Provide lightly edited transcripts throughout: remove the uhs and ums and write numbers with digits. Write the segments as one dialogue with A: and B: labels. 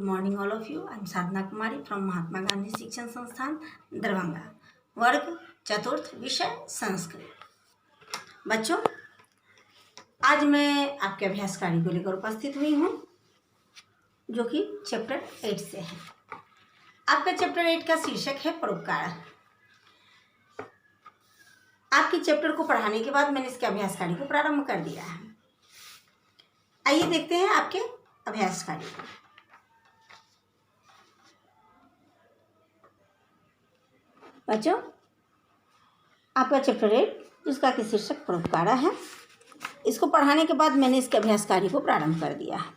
A: morning all of you. I am Sadhana Kumari from Mahatma Gandhi शिक्षण संस्थान दरभंगा, वर्ग चतुर्थ, विषय संस्कृत। बच्चों, आज मैं आपके अभ्यास कार्य को लेकर उपस्थित हुई हूँ जो कि चैप्टर 8 से है। आपका चैप्टर 8 का शीर्षक है परोपकार। आपके चैप्टर को पढ़ाने के बाद मैंने इसके अभ्यास कार्य को प्रारंभ कर दिया है। आइए देखते हैं आपके अभ्यास कार्य को। बच्चों, आपका चैप्टर 8 जिसका कि शीर्षक परोपकार है, इसको पढ़ाने के बाद मैंने इसके अभ्यास कार्य को प्रारंभ कर दिया है।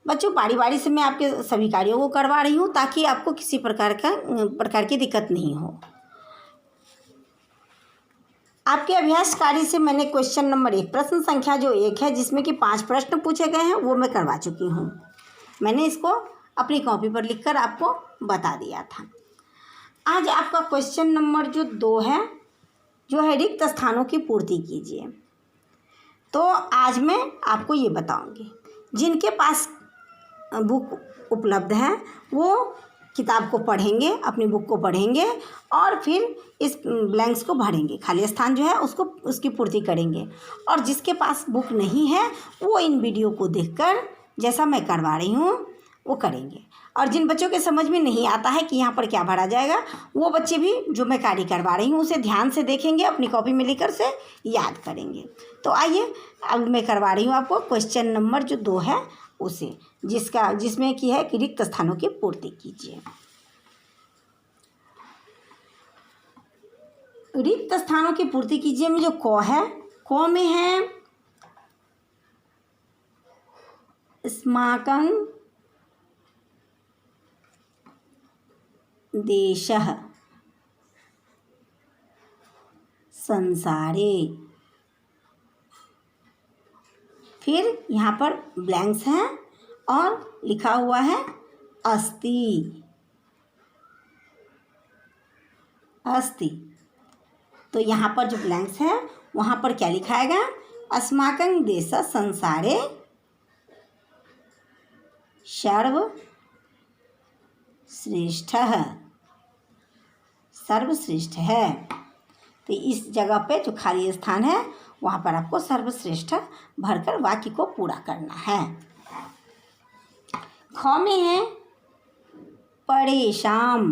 A: बच्चों, बारी बारी से मैं आपके सभी कार्यों को करवा रही हूँ ताकि आपको किसी प्रकार की दिक्कत नहीं हो। आपके अभ्यास कार्य से मैंने क्वेश्चन नंबर 1, प्रश्न संख्या जो 1 है, जिसमें कि 5 प्रश्न पूछे गए हैं, वो मैं करवा चुकी हूँ। मैंने इसको अपनी कॉपी पर लिखकर आपको बता दिया था। आज आपका क्वेश्चन नंबर जो 2 है, जो है रिक्त स्थानों की पूर्ति कीजिए। तो आज मैं आपको ये बताऊंगी, जिनके पास बुक उपलब्ध है वो किताब को पढ़ेंगे, अपनी बुक को पढ़ेंगे और फिर इस ब्लैंक्स को भरेंगे, खाली स्थान जो है उसकी पूर्ति करेंगे। और जिसके पास बुक नहीं है वो इन वीडियो को देखकर जैसा मैं करवा रही हूँ वो करेंगे। और जिन बच्चों के समझ में नहीं आता है कि यहाँ पर क्या भरा जाएगा, वो बच्चे भी जो मैं कार्य करवा रही हूँ उसे ध्यान से देखेंगे, अपनी कॉपी में लिखकर से याद करेंगे। तो आइए, अब मैं करवा रही हूँ आपको क्वेश्चन नंबर जो 2 है उसे, जिसमें की है कि रिक्त स्थानों की पूर्ति कीजिए। रिक्त स्थानों की पूर्ति कीजिए में जो क है, क में है अस्माकं देशः संसारे। फिर यहाँ पर ब्लैंक्स हैं और लिखा हुआ है अस्ति। अस्ति। तो यहाँ पर जो ब्लैंक्स है वहाँ पर क्या लिखाएगा? अस्माकं देशः संसारे सर्वश्रेष्ठ है। तो इस जगह पे जो खाली स्थान है वहाँ पर आपको सर्वश्रेष्ठ भरकर वाक्य को पूरा करना है। ख में है परेशान।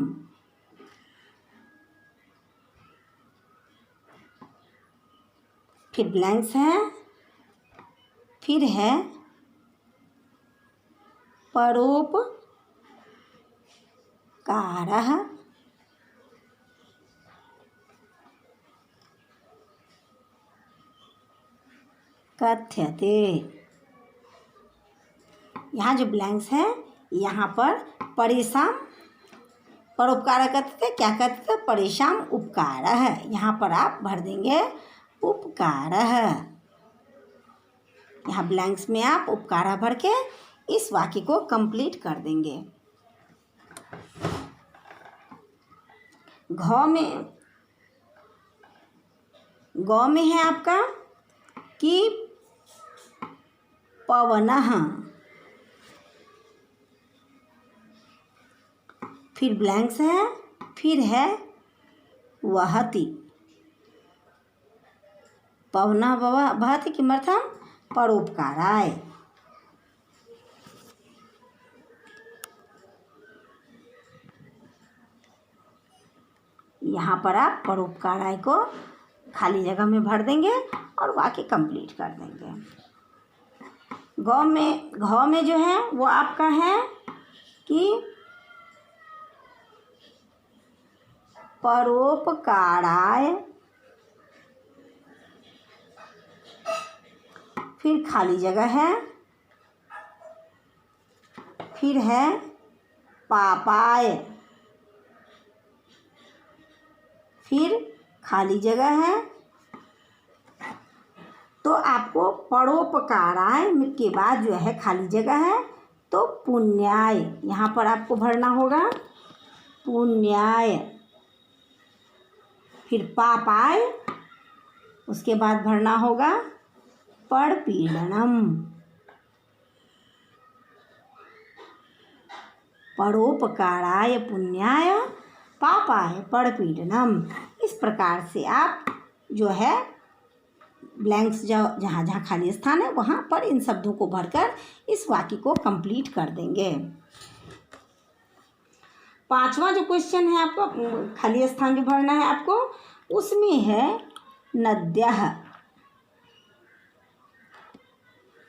A: फिर ब्लैंक्स हैं, फिर है परोपकारः, कथ्यते। यहाँ जो ब्लैंक्स है यहाँ पर परेशान परोपकार कहते थे, क्या कहते थे? परेशान उपकार है। यहाँ पर आप भर देंगे उपकार है। यहाँ ब्लैंक्स में आप उपकार भर के इस वाक्य को कंप्लीट कर देंगे। गौ में है आपका कि पवनः। फिर ब्लैंक्स है, फिर है वहति। पवनः वहति किमर्थम? परोपकाराय। यहाँ पर आप परोपकाराय को खाली जगह में भर देंगे और वाक्य कंप्लीट कर देंगे। घ में जो है वो आपका है कि परोपकाराय। फिर खाली जगह है, फिर है पापाय। फिर खाली जगह है। तो आपको परोपकाराय के बाद जो है खाली जगह है तो पुण्याय यहाँ पर आपको भरना होगा, पुण्याय। फिर पापाय, उसके बाद भरना होगा परपीड़नम। परोपकाराय पुण्याय पापाय परपीडनम। इस प्रकार से आप जो है ब्लैंक्स जहाँ जहाँ खाली स्थान है वहाँ पर इन शब्दों को भरकर इस वाक्य को कंप्लीट कर देंगे। पांचवा जो क्वेश्चन है आपको, खाली स्थान जो भरना है आपको, उसमें है नद्यः।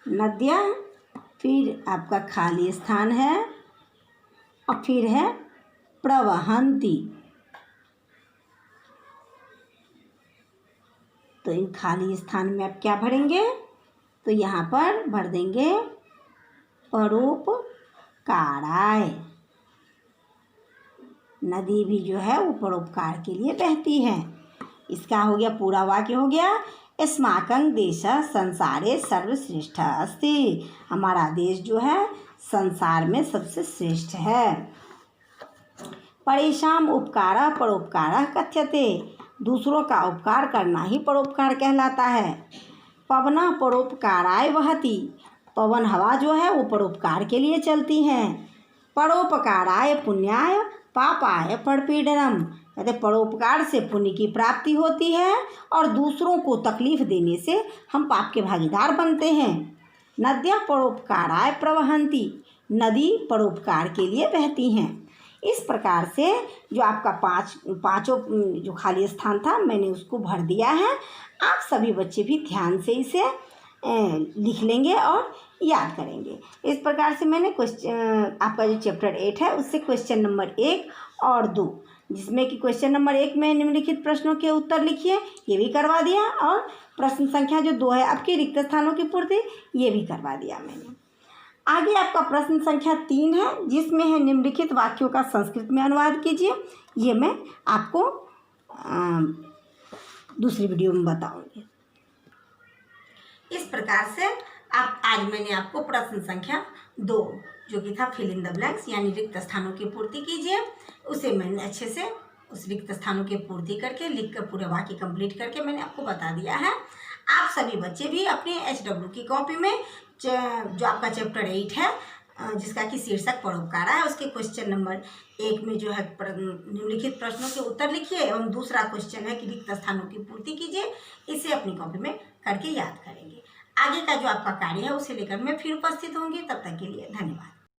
A: नद्यः, फिर आपका खाली स्थान है और फिर है प्रवहन्ति। तो इन खाली स्थान में आप क्या भरेंगे, तो यहाँ पर भर देंगे परोपकाराय। नदी भी जो है वो परोपकार के लिए बहती है। इसका हो गया, पूरा वाक्य हो गया, अस्माकं देशः संसारे सर्वश्रेष्ठः अस्ति। हमारा देश जो है संसार में सबसे श्रेष्ठ है। परेषां उपकारः परोपकारः कथ्यते। दूसरों का उपकार करना ही परोपकार कहलाता है। पवनः परोपकाराय वहति। पवन हवा जो है वो परोपकार के लिए चलती हैं। परोपकाराय पुण्याय पापाय परपीडनम। कहते परोपकार से पुण्य की प्राप्ति होती है और दूसरों को तकलीफ देने से हम पाप के भागीदार बनते हैं। नद्यः परोपकाराय प्रवहन्ति। नदी परोपकार के लिए बहती हैं। इस प्रकार से जो आपका पांचों जो खाली स्थान था मैंने उसको भर दिया है। आप सभी बच्चे भी ध्यान से इसे लिख लेंगे और याद करेंगे। इस प्रकार से मैंने आपका जो चैप्टर 8 है उससे क्वेश्चन नंबर 1 और 2, जिसमें कि क्वेश्चन नंबर 1 में निम्नलिखित प्रश्नों के उत्तर लिखिए, ये भी करवा दिया, और प्रश्न संख्या जो 2 है आपके रिक्त स्थानों की पूर्ति, ये भी करवा दिया मैंने। आगे आपका प्रश्न संख्या 3 है, जिसमें है निम्नलिखित वाक्यों का संस्कृत में अनुवाद कीजिए। ये मैं आपको दूसरी वीडियो में बताऊंगी। इस प्रकार से आज मैंने आपको प्रश्न संख्या 2 जो कि था फिल इन द ब्लैंक्स यानी रिक्त स्थानों की पूर्ति कीजिए, उसे मैंने अच्छे से उस रिक्त स्थानों की पूर्ति करके लिख कर पूरे वाक्य कंप्लीट करके मैंने आपको बता दिया है। आप सभी बच्चे भी अपनी HW की कॉपी में जो आपका चैप्टर 8 है जिसका कि शीर्षक परोपकारा है, उसके क्वेश्चन नंबर 1 में जो है निम्नलिखित प्रश्नों के उत्तर लिखिए एवं दूसरा क्वेश्चन है कि रिक्त स्थानों की पूर्ति कीजिए। इसे अपनी कॉपी में करके याद करेंगे। आगे का जो आपका कार्य है उसे लेकर मैं फिर उपस्थित होंगी। तब तक के लिए धन्यवाद।